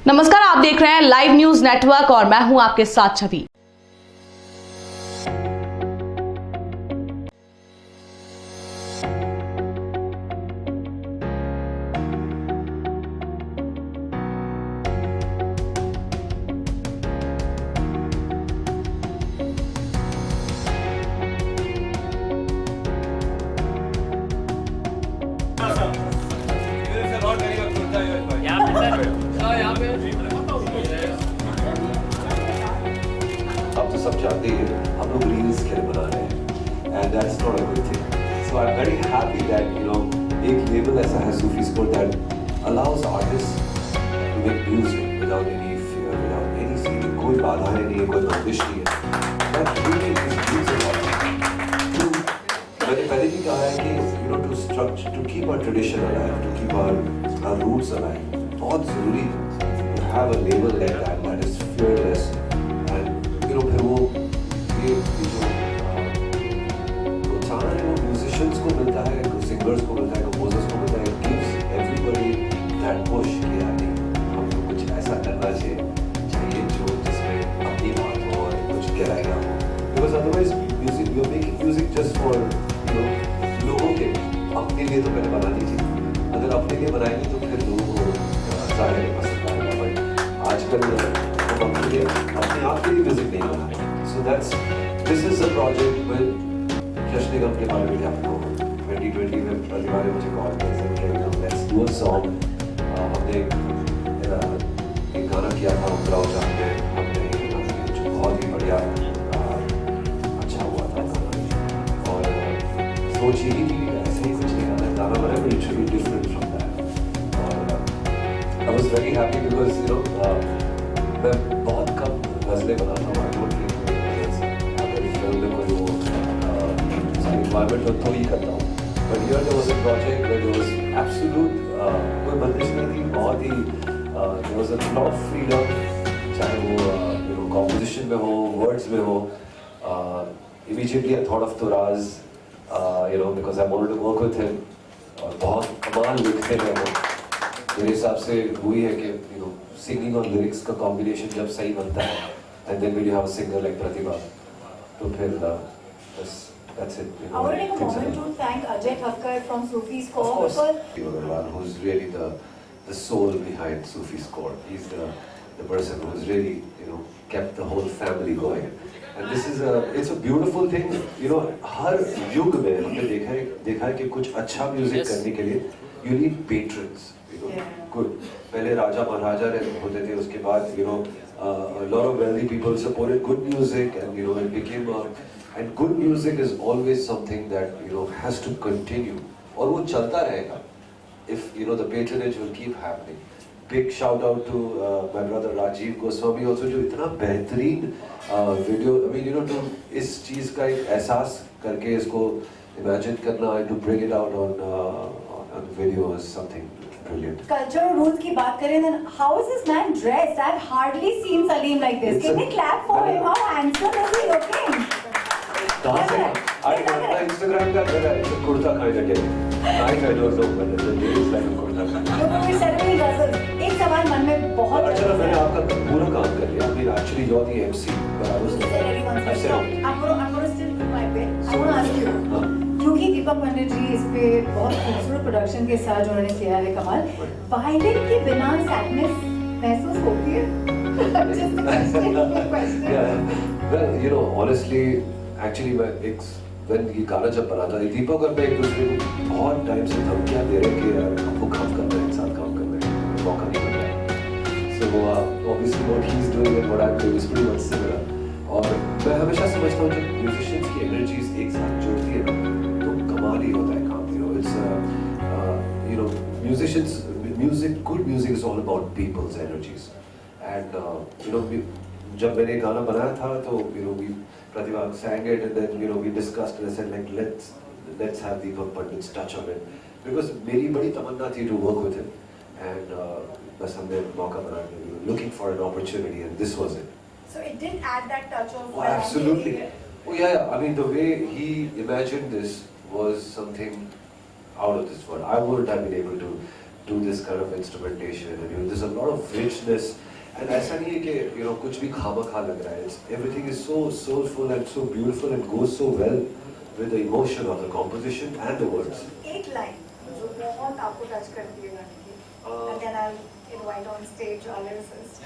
नमस्कार, आप देख रहे हैं लाइव न्यूज नेटवर्क और मैं हूं आपके साथ छवि। अब तो सब जानते ही हैं, हम लोग रील्स के लिए बना रहे हैं and that's not a good thing. So I'm very happy that एक लेबल ऐसा है सूफी score that allows artists to make music without any fear, without any सीधी कोई बाधाएं नहीं है, कोई बंदिश नहीं है. That really is beautiful. मैंने पहले भी कहा है कि to keep our tradition alive, to keep our roots alive, बहुत ज़रूरी to have a label like that is fearless. फिर वो ये जो प्रोत्साहन है वो म्यूजिशियंस को मिलता है, सिंगर्स को मिलता है, कंपोजर्स को मिलता है. It gives everybody that push कि यार हमको कुछ ऐसा करना चाहिए जो जिसमें अपनी बात हो और कुछ गहराइयाँ हो. Because otherwise music, you're making music just for लोगों के अपने लिए तो पहले बनानी चाहिए. अगर अपने लिए बनाएंगे तो फिर लोगों को ज़्यादा पसंद आएगा. बट आजकल अपने आप के लिए म्यूजिक नहीं बना रहे. So this is a project with जश्न निगम के बारे में आपको 2020 में प्रतिभा ने मुझे कॉल किया, let's do a song. हमने एक गाना किया था उतराव जहाँ में हमने जो बहुत ही बढ़िया अच्छा हुआ था गाना. और सोच ही थी ऐसे ही कुछ नहीं गाना बना but it should be different from that. और I was very happy because मैं बहुत कम गज़लें बनाता हूँ. अगर फिल्म में कोई वो रिक्वायरमेंट हो तो ही करता हूँ. But here there was a project where there was absolute कोई बंदिश नहीं थी. बहुत ही there was a lot of freedom, चाहे वो कॉम्पोजिशन में हो, वर्ड्स में हो. Immediately I thought of Turaz because I wanted to work with him. और बहुत कमाल लिखते हैं वो. मेरे हिसाब से वही है कि singing और lyrics का combination जब सही बनता है and then when you have a singer like Pratibha तो फिर that's it. I want to take a moment to thank Ajay Thakkar from Sufi Score. Of course, because who's really the soul behind Sufi Score. He's the person who's really kept the whole family going. And this is it's a beautiful thing. हर युग में हमने देखा है कि कुछ अच्छा music करने के लिए you need patrons. Good. पहले राजा महाराजा होते थे, उसके बाद a lot of wealthy people supported good music and it became and good music is always something that has to continue और वो चलता रहेगा if the patronage will keep happening. Big shout out to my brother Rajiv Goswami also जो इतना बेहतरीन video to इस चीज़ का एक एहसास करके इसको imagine करना and to bring it out on video is something brilliant. Cultural roots की बात करें then how is this man dressed? I've hardly seen Salim like this. Can we clap for him? How handsome is he looking? कहाँ से? I Instagram का it's a kurta kind of thing. I don't know but it is like a kurta kind. We're selling ghazals. एक सवाल मन में बहुत अच्छा मैंने आपका पूरा काम कर लिया. I mean actually you're the MC but I was I'm gonna still do my bit. I want to ask you. क्योंकि दीपक पंडित जी इस पे बहुत खूबसूरत प्रोडक्शन के साथ उन्होंने किया है कमाल. वायलिन के बिना सैडनेस महसूस होती है? Just a question. Well, honestly, actually when ये गाना जब बना था दीपक और मैं एक दूसरे को बहुत टाइम से धमकियाँ दे रहे कि यार हमको काम करना है, एक साथ काम करना है, मौका नहीं मिल रहा है. So obviously what he's doing and what I'm doing is pretty much similar. और मैं हमेशा समझता हूँ जब म्यूजिशियंस की एनर्जीज एक साथ जुड़ती है ना कमाल ही होता है काम. Good music is all about people's energies. And जब मैंने गाना बनाया था तो we Pratibha sang it and then we discussed and I said like let's have Deepak Pandit's touch on it because मेरी बड़ी तमन्ना थी to work with him and बस हमने मौका बना के looking for an opportunity and this was it. So it did add that touch of. Oh, absolutely. Oh yeah. I mean the way he imagined this was something out of this world. I wouldn't have been able to do this kind of instrumentation, and there's a lot of richness. And ऐसा नहीं है कि कुछ भी खामखा लग रहा है. Everything is so soulful and so beautiful and goes so well with the emotion of the composition and the words. एक लाइन जो बहुत आपको टच करती है गाने की, and then I'll invite on stage our lyricist.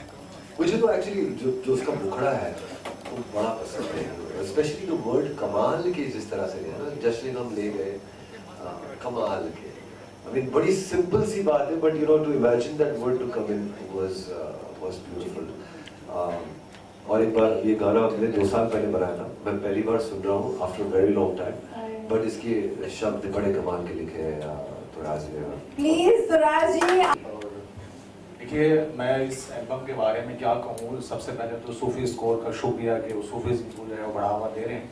मुझे तो एक्चुअली जो उसका मुखड़ा है वो बड़ा पसंद है, स्पेशली द वर्ड कमाल के जिस तरह से है ना, जश्न हम ले गए कमाल के. I mean बड़ी सिंपल सी बात है, but to imagine that word to come in was beautiful. और एक बार ये गाना हमने 2 साल पहले बनाया था, मैं पहली बार सुन रहा हूँ after very long time, but इसके शब्द बड़े कमाल के लिखे हैं तुराज ने. प्लीज तुराज जी. देखिए, मैं इस एल्बम के बारे में क्या कहूँ. सबसे पहले तो सूफी स्कोर का शुक्रिया कि वो सूफीज़्म को जो है वो बढ़ावा दे रहे हैं,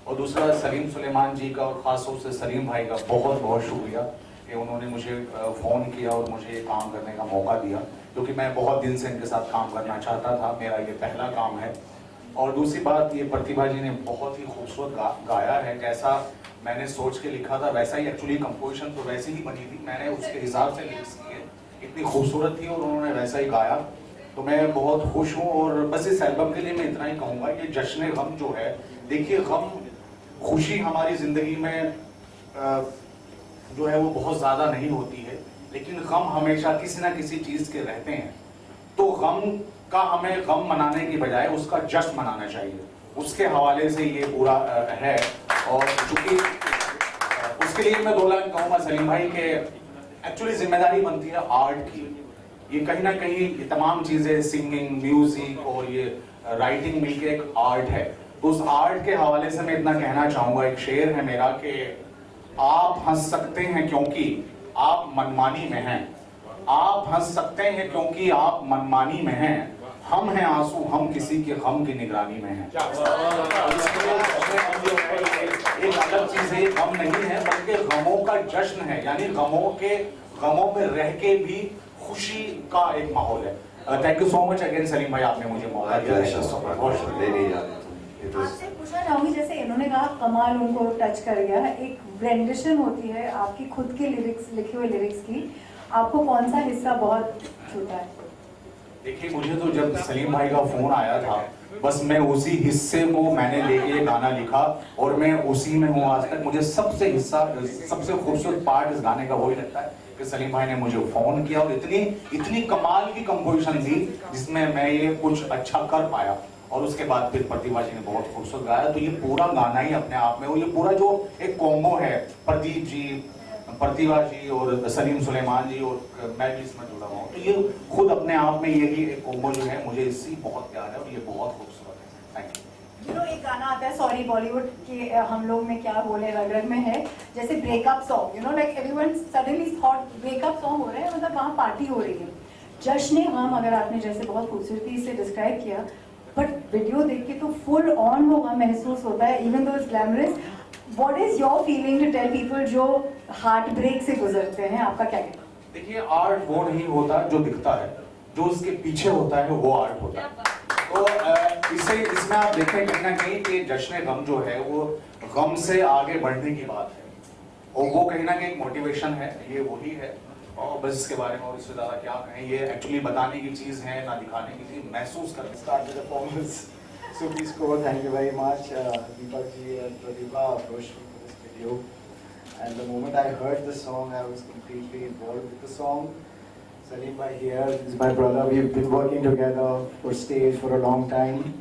और दूसरा सलीम सुलेमान जी का और ख़ास तौर से सलीम भाई का बहुत बहुत शुक्रिया कि उन्होंने मुझे फ़ोन किया और मुझे ये काम करने का मौका दिया, क्योंकि मैं बहुत दिन से इनके साथ काम करना चाहता था. मेरा ये पहला काम है. और दूसरी बात, ये प्रतिभा जी ने बहुत ही खूबसूरत गाया है. जैसा मैंने सोच के लिखा था वैसा ही एक्चुअली कंपोजिशन तो वैसी ही बनी थी, मैंने उसके हिसाब से लिरिक्स किए, इतनी खूबसूरत थी और उन्होंने वैसा ही गाया. तो मैं बहुत खुश हूँ. और बस इस एल्बम के लिए मैं इतना ही कहूँगा कि जश्न गम जो है, देखिए गम खुशी हमारी ज़िंदगी में जो है वो बहुत ज़्यादा नहीं होती है, लेकिन गम हमेशा किसी ना किसी चीज़ के रहते हैं. तो गम का हमें गम मनाने की बजाय उसका जश्न मनाना चाहिए. उसके हवाले से ये पूरा है. और चूँकि उसके लिए मैं 2 लाइन कहूँगा सलीम भाई के एक्चुअली जिम्मेदारी बनती है आर्ट की. ये कहीं ना कहीं ये तमाम चीज़ें सिंगिंग, म्यूजिक और ये राइटिंग मिलके एक आर्ट है. तो उस आर्ट के हवाले से मैं इतना कहना चाहूँगा, एक शेर है मेरा कि आप हंस सकते हैं क्योंकि आप मनमानी में हैं. आप हंस सकते हैं क्योंकि आप मनमानी में हैं. हम हैं आंसू, हम किसी के गम की निगरानी में हैं. एक अलग चीज है, गम नहीं है बल्कि गमों का जश्न है. यानी गमों में रह के भी खुशी का एक माहौल है. Thank you so much again Salim भाई, आपने मुझे मौका दिया. आपसे पूछना चाहूंगी, जैसे इन्होंने कहा कमाल उनको टच कर गया, एक रेंडिशन होती है आपकी खुद के लिरिक्स, लिखे हुए लिरिक्स की, आपको कौन सा हिस्सा बहुत छूता है? देखिए, मुझे तो जब सलीम भाई का फोन आया था, बस मैं उसी हिस्से को मैंने लेके ये गाना लिखा और मैं उसी में हूँ आज तक. मुझे सबसे खूबसूरत पार्ट इस गाने का वही लगता है कि सलीम भाई ने मुझे फोन किया और इतनी कमाल की कंपोजिशन थी जिसमें मैं ये कुछ अच्छा कर पाया. और उसके बाद फिर प्रतिभा जी ने बहुत खूबसूरत गाया. तो ये पूरा गाना ही अपने आप में, और ये पूरा जो एक कॉम्बो है, प्रदीप जी, प्रतिभा जी और सलीम सुलेमान जी और मैं भी इसमें जुड़ा हुआ हूँ, तो ये खुद अपने आप में ये एक कॉम्बो जो है, मुझे इससे बहुत प्यार है और ये बहुत खूबसूरत है. Thank you. एक गाना आता है सॉरी बॉलीवुड के हम लोग में क्या बोले रग रग में है, जैसे breakup song, like everyone suddenly thought breakup song हो रहा है, मतलब वहाँ पार्टी हो रही है. जश्न गम अगर आपने जैसे बहुत खूबसूरती से डिस्क्राइब किया, बट वीडियो देख के तो फुल ऑन वो गम महसूस होता है, even though it's glamorous. What is your feeling to tell people जो हार्ट ब्रेक से गुजरते हैं? आपका क्या कहना? देखिए, आर्ट वो नहीं होता जो दिखता है, जो उसके पीछे होता है वो आर्ट होता है. तो इसमें आप देखें कहीं ना कहीं कि जश्न गम जो है वो गम से आगे बढ़ने की बात है, और वो कहीं ना कहीं मोटिवेशन है, ये वही है. और बस इसके बारे में और इससे ज़्यादा क्या कहें, ये एक्चुअली बताने की चीज़ है ना दिखाने की चीज़, महसूस कर. Start with the performance. Sufi score, thank you very much. Deepak ji and Pratibha approached me for this video, and the moment I heard the song, I was completely involved with the song. Salim bhai here is my brother. We've been working together for stage for a long time.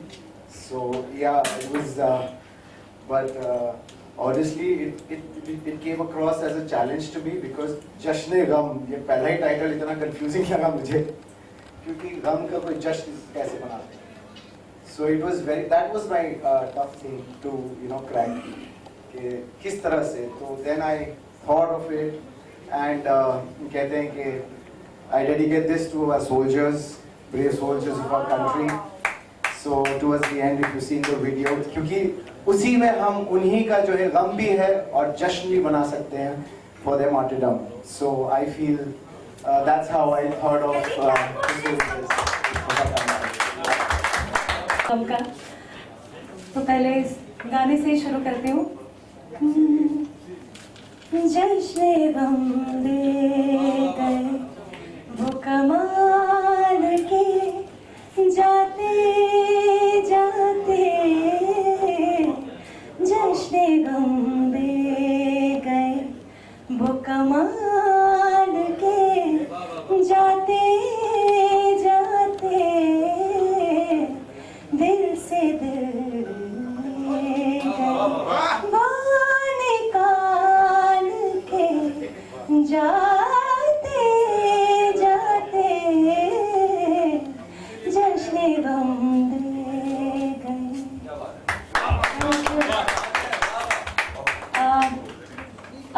So yeah, it was. But honestly, it came across as a challenge to me because जश्न गम, ये पहला ही title इतना confusing लगा मुझे, क्योंकि गम का कोई जश्न कैसे बनाते हैं. So that was my tough thing to crack कि किस तरह से. तो then I thought of it and कहते हैं कि I dedicate this to our soldiers, brave soldiers of our country. So towards the end, if you see the video, क्योंकि उसी में हम उन्हीं का जो है गम भी है और जश्न भी बना सकते हैं for their martyrdom. So I feel that's how I thought of गम का. तो पहले इस गाने से ही शुरू करती हूँ. जश्न गम दे गए जश्न गम दे गए वो कमाल के जाते जाते दिल से दिल ले गए वो निकाल के जाते जाते जश्न गम दे गए।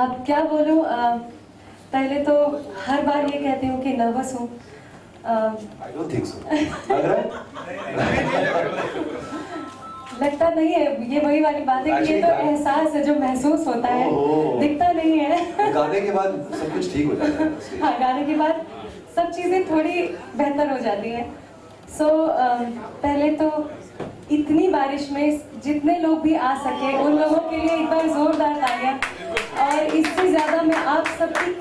अब क्या बोलूं, पहले तो हर बार ये कहती हूँ कि नर्वस हूँ। I don't think so. लग रहा है? लगता नहीं है, ये वही वाली बात है कि ये तो एहसास है जो महसूस होता है, ओह। दिखता नहीं है। गाने के बाद सब कुछ ठीक हो जाता है। हाँ, गाने के बाद सब चीज़ें थोड़ी बेहतर हो जाती हैं। सो पहले तो इतनी बारिश में जितने लोग भी आ सके उन लोगों के लिए एक बार जोरदार तालियां। और इससे ज़्यादा मैं आप सबकी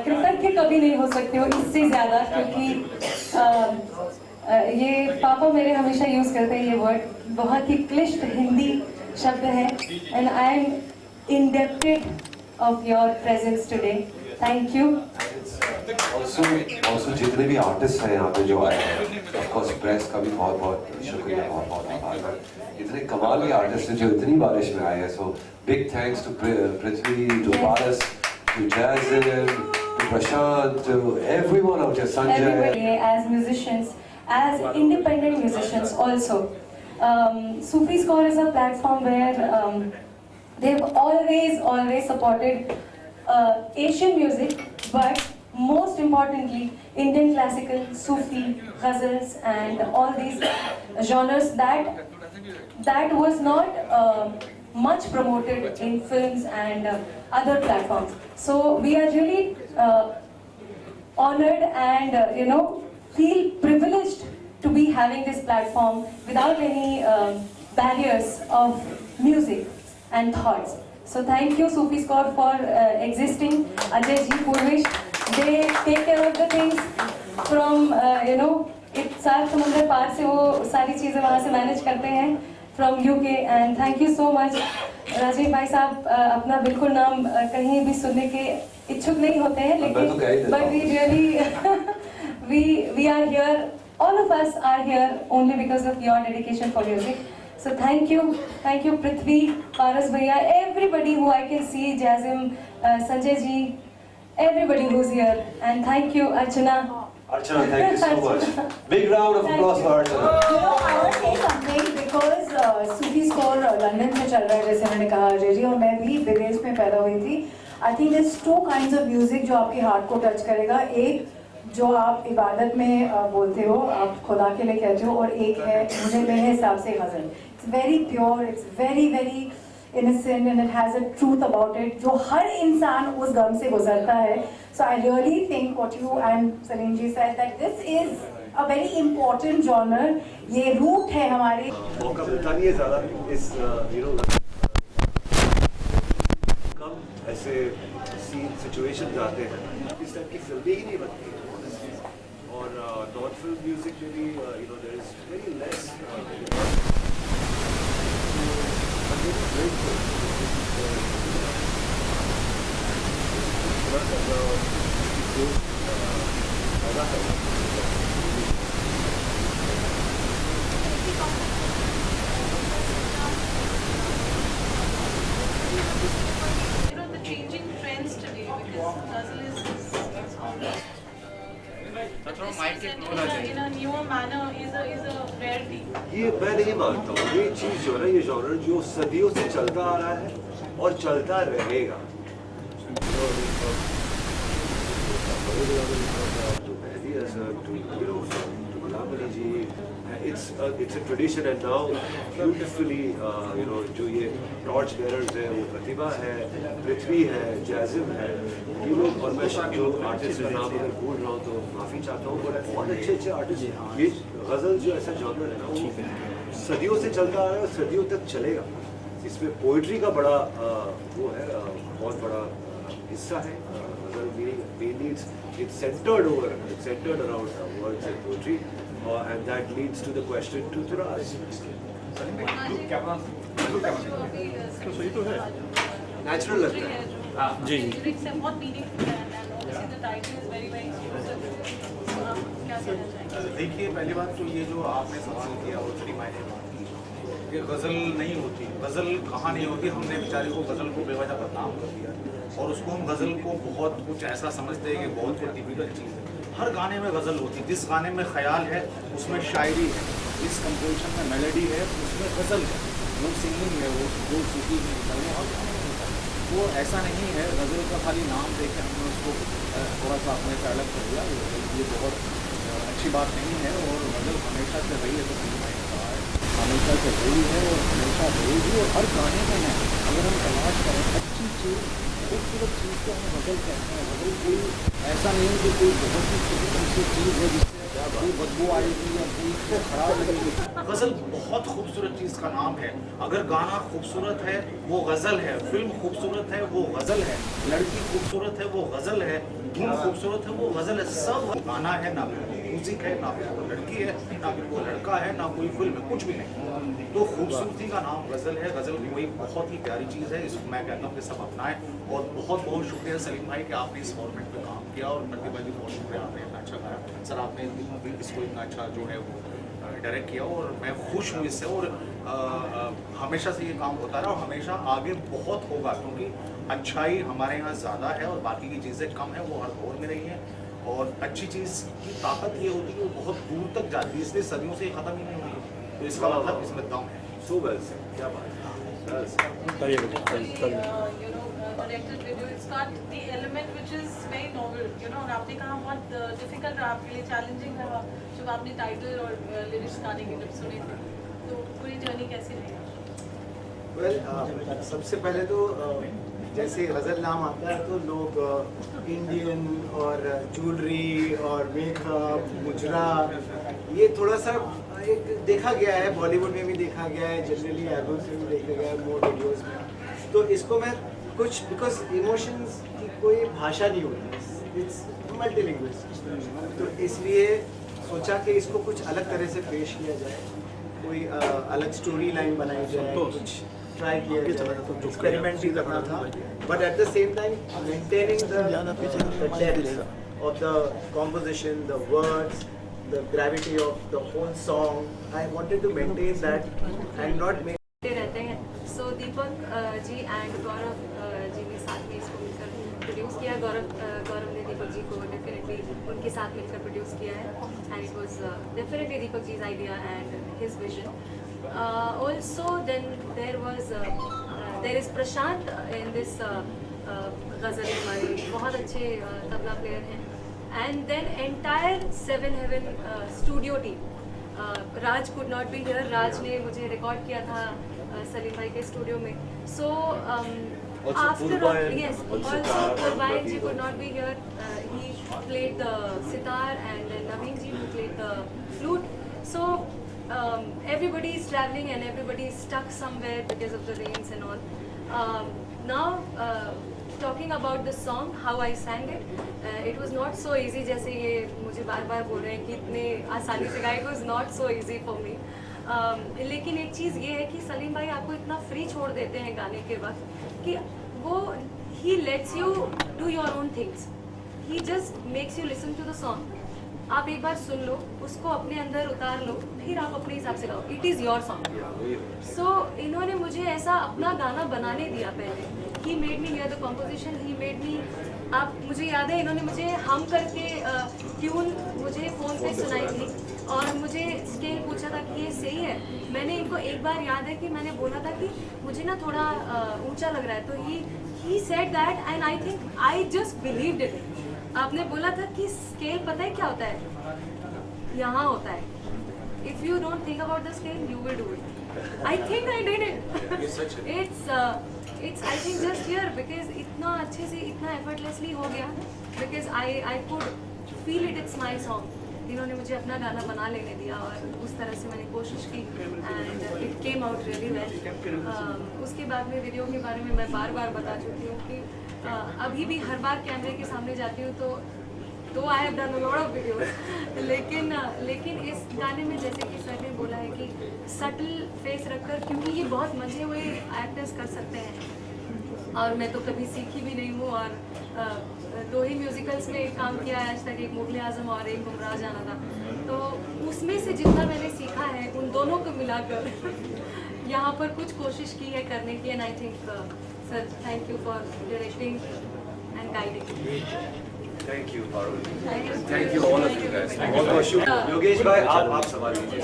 कृतज्ञ कभी नहीं हो सकती हो इससे ज़्यादा, क्योंकि ये पापा मेरे हमेशा यूज़ करते हैं ये वर्ड, बहुत ही क्लिष्ट हिंदी शब्द है। And I am indebted of your presence today, thank you. Also जितने भी आर्टिस्ट हैं यहाँ पे जो आए हैं, of course प्रेस का भी बहुत बहुत शुक्रिया, बहुत बहुत आभार। इतने कमाल के आर्टिस्ट हैं जो इतनी बारिश में आए हैं, so big thanks to Prithvi, to Paras, to Jazim, to Prashant, to everyone out there, Sanjay. Everybody, as musicians, as independent musicians also. Sufi Score is a platform where they've always supported Asian music, but most importantly Indian classical, Sufi, ghazals and all these genres that was not much promoted in films and other platforms. So we are really honored and feel privileged to be having this platform without any barriers of music and thoughts. So thank you Sufi Score for existing. Ajay ji, Purvish, they take care of the things from सात समुद्र पार से वो सारी चीज़ें वहाँ से manage करते हैं from UK, and thank you so much Rajiv भाई साहब। अपना बिल्कुल नाम कहीं भी सुनने के इच्छुक नहीं होते हैं, लेकिन but we really we are here, all of us are here only because of your dedication for music. So thank you Prithvi, Paras bhaiya, everybody who I can see, Jazim, Sanjay ji, everybody who's here, and thank you Archana. Archana, thank you so much. Big round of applause for Archana. I want to say something because Sufi Score London में चल रहा है, जैसे मैंने कहा अजय जी, और मैं भी विदेश में पैदा हुई थी। I think there's two kinds of music जो आपके हार्ट को टच करेगा। एक जो आप इबादत में बोलते हो, आप खुदा के लिए कहते हो, और एक है मुझे मेरे हिसाब से गज़ल। It's very pure, it's very very innocent and it has a truth about it जो हर इंसान उस गम से गुजरता है। So I really think what you and Salim ji said, that this is a very important genre, ये root है हमारी। मौका मिलता नहीं है ज़्यादा इस कम ऐसे सीन सिचुएशन आते हैं, इस टाइप की फिल्में ही नहीं बनती हैं, और नॉन फिल्म म्यूजिक में भी there is very less. The changing trends today, because ghazal is in a newer manner is a rarity. ये मैं नहीं मानता हूँ, ये चीज़ जो है ना, ये जॉनर जो सदियों से चलता आ रहा है और चलता रहेगा। To Mehdi Hasan, to Gulamali ji, it's a tradition, and now beautifully जो ये torch bearers है, वो प्रतिभा है, पृथ्वी है, जाजिम है, ये लोग, और मैं जो आर्टिस्ट का नाम अगर भूल रहा हूँ तो माफ़ी चाहता हूँ, पर बहुत अच्छे आर्टिस्ट। ये गज़ल जो ऐसा जॉनर है ना, वो सदियों से चलता आ रहा है और सदियों तक चलेगा। इसमें पोइट्री का बड़ा वो है, बहुत बड़ा हिस्सा है। Mainly it's centered around words and poetry, and that leads to the question to Turas. सही तो है नेचुरल लगता है। जी लिरिक्स है बहुत मीनिंगफुल है and obviously the title is very very exclusive. आप क्या कहना चाहेंगे? देखिए पहली बात तो ये जो आपने सवाल किया वो बड़ी मायने बात की कि गज़ल नहीं होती, गज़ल कहाँ नहीं होती। हमने बेचारे को गज़ल को बेवजह बदनाम कर दिया और उसको हम गज़ल को बहुत कुछ ऐसा समझते हैं कि बहुत कोई डिफिकल्ट चीज़ है। हर गाने में गज़ल होती है, जिस गाने में ख्याल है उसमें शायरी है, जिस कंपोजिशन में मेलोडी है उसमें गज़ल है, वो सिंगिंग है, वो सूफी में होता है, वो हर गाने में होता है। वो ऐसा नहीं है गज़ल का खाली नाम देके हमने उसको थोड़ा सा अपने से अलग कर दिया, ये बहुत अच्छी बात नहीं है। और गज़ल हमेशा से रही है, तो भाई ने कहा है हमेशा से रही है और हमेशा रहेगी और हर गाने में है। अगर हम तलाश करें अच्छी चीज़, खूबसूरत चीज़ को हम गज़ल कहते हैं। गज़ल कोई ऐसा नहीं है कि कोई बहुत ही छोटी चीज़ है जिससे कोई बदबू आएगी या कोई इसको खराब लगेगी। गज़ल बहुत खूबसूरत चीज़ का नाम है। अगर गाना खूबसूरत है वो गज़ल है, फिल्म खूबसूरत है वो गज़ल है, लड़की खूबसूरत है वो गज़ल है, धुन खूबसूरत है वो गज़ल है। सब गाना है, ना म्यूजिक है, ना कोई लड़की है, ना कोई लड़का है, ना कोई फिल्म है, कुछ भी नहीं। तो खूबसूरती का नाम गज़ल है। गज़ल कोई बहुत ही प्यारी चीज़ है, इसको मैं कहता हूँ कि सब अपनाएं। और बहुत बहुत शुक्रिया सलीम भाई कि आपने इस फॉर्मेट पे काम किया और प्रतिभा जी बहुत शुक्रिया, आपने इतना अच्छा गाया सर, आपने इसको इतना अच्छा जो है वो डायरेक्ट किया और मैं खुश हूँ इससे। और हमेशा से ये काम होता रहा और हमेशा आगे बहुत होगा, क्योंकि अच्छाई हमारे यहाँ ज़्यादा है और बाकी की चीज़ें कम है, वो हर दौर में रही हैं। और अच्छी चीज़ की ताकत ये होती है वो बहुत दूर तक जाती है, इसलिए सदियों से ख़त्म ही नहीं होती। तो इसका मतलब इसमें दम है। सो वेल सेड, क्या बात है। Directed video it's got the element which is very novel, you know. और आपने कहा बहुत डिफिकल्ट रहा आपके लिए, चैलेंजिंग रहा जब आपने टाइटल और लिरिक्स गाने के जब सुने थे, तो पूरी जर्नी कैसी रही? वेल सबसे पहले तो जैसे गज़ल नाम आता है तो लोग इंडियन और ज्वेलरी और मेकअप मुजरा ये थोड़ा सा एक देखा गया है, बॉलीवुड में भी देखा गया है, जनरली एल्बम्स में भी देखा गया है, मोर वीडियोस में। तो इसको मैं कुछ बिकॉज इमोशंस की कोई भाषा नहीं होती, इट्स मल्टीलिंग्विस्टिक, तो इसलिए सोचा कि इसको कुछ अलग तरह से पेश किया जाए, कोई अलग स्टोरी लाइन बनाई जाए, कुछ ट्राई किया जाए, एक्सपेरिमेंट भी करना था, but at the same time maintaining the depth of the composition, the words, the gravity of the whole song. I wanted to maintain that and not make रहते हैं। सो दीपक जी एंड गौरव जी ने साथ में इसको मिलकर प्रोड्यूस किया। गौरव ने दीपक जी को डेफिनेटली उनके साथ मिलकर प्रोड्यूस किया है and it was definitely Deepak जी's idea and his vision. Also then there is Prashant in this ghazal हमारे बहुत अच्छे तबला प्लेयर हैं। And then entire Seven Heaven studio team. Raj could not be here. Raj ने मुझे रिकॉर्ड किया था सलीम भाई के स्टूडियो में. So after all, yes, also Purbain ji could not be here. He played the sitar and then Naveen ji who played the flute. So everybody is traveling and everybody is stuck somewhere because of the rains and all. Now. Talking about the song, how I sang it, it was not so easy. जैसे ये मुझे बार बार बोल रहे हैं कि इतने आसानी से गाए, it was not so easy for me. लेकिन एक चीज़ ये है कि सलीम भाई आपको इतना फ्री छोड़ देते हैं गाने के वक्त कि वो he lets you do your own things. He just makes you listen to the song. आप एक बार सुन लो, उसको अपने अंदर उतार लो, फिर आप अपने हिसाब से गाओ. It is your song. So इन्होंने मुझे ऐसा अपना गाना बनाने दिया पहले. He made me hear the composition. He made me. आप मुझे याद है इन्होंने मुझे हम करके ट्यून मुझे फ़ोन पे सुनाई थी और मुझे स्केल पूछा था कि ये सही है। मैंने इनको एक बार याद है कि मैंने बोला था कि मुझे ना थोड़ा ऊंचा लग रहा है, तो he said that and I think I just believed it. आपने बोला था कि स्केल पता है क्या होता है, यहाँ होता है. If you don't think about the scale, you will do it. I think I did it. It's I think just here because इतना अच्छे से इतना effortlessly हो गया because I could feel it. It's my song. इन्होंने मुझे अपना गाना बना लेने दिया और उस तरह से मैंने कोशिश की and it came out really well. उसके बाद में वीडियो के बारे में मैं बार बार बता चुकी हूँ कि अभी भी हर बार कैमरे के सामने जाती हूँ तो दो I have done a lot of videos, लेकिन इस गाने में जैसे कि सर ने बोला है कि सटल फेस रखकर, क्योंकि ये बहुत मजे हुए एक्टर्स कर सकते हैं और मैं तो कभी सीखी भी नहीं हूँ, और दो ही म्यूजिकल्स में काम किया है आज तक, एक मुगल आजम और एक गुमराह जाना था, तो उसमें से जितना मैंने सीखा है उन दोनों को मिलाकर यहाँ पर कुछ कोशिश की है करने की, and I think sir thank you for directing and guiding. Thank you Parul, thank you all of you guys, बहुत बहुत शुक्रिया। योगेश भाई आप सवाल कीजिए।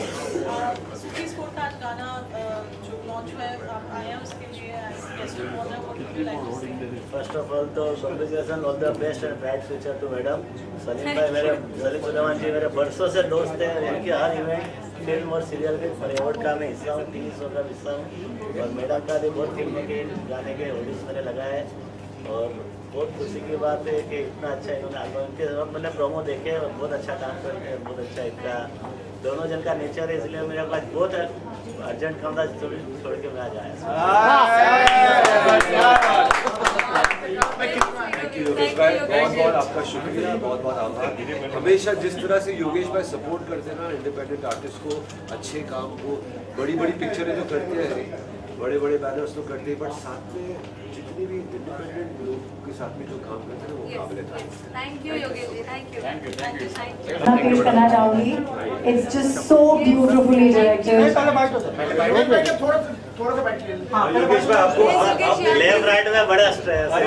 सूफी स्कोर का आज गाना जो लॉन्च हुआ है, आप आए हैं उसके लिए, guest of honour, what would you like to say? First of all तो congratulation, all the best and bright future to madam. Salim भाई मेरे, सलीम सुलेमान जी मेरे बरसों से दोस्त हैं, उनके हर इवेंट फिल्म और सीरियल के फॉरवर्ड का मैं हिस्सा हूँ, टीवी शो का हिस्सा हूँ, और मैडम का भी बहुत फिल्म के गाने के ऑडिशन मैंने लगाए, और बहुत खुशी की बात है कि इतना अच्छा इन्होंने एल्बम के मैंने प्रोमो देखे और बहुत अच्छा डांस करते हैं, बहुत अच्छा इतना दोनों जन का नेचर है, इसलिए मेरे पास बहुत अर्जेंट काम था, छोड़ के मैं आ जाया। थैंक यू योगेश भाई, बहुत बहुत आपका शुक्रिया, बहुत बहुत आभार। हमेशा जिस तरह से योगेश भाई सपोर्ट करते हैं ना इंडिपेंडेंट आर्टिस्ट को, अच्छे काम को, बड़ी बड़ी पिक्चरें जो करते हैं, बड़े बड़े बैनर्स तो करते हैं, बट साथ में जितनी भी इंडिपेंडेंट लोग के साथ में जो काम करते हैं वो काबिल तारीफ है। Thank you Yogesh ji, thank you. पेश करना चाहूंगी, it's just so beautifully directed. Yogesh भाई आपको लेफ्ट राइट में बड़ा स्ट्रेस है।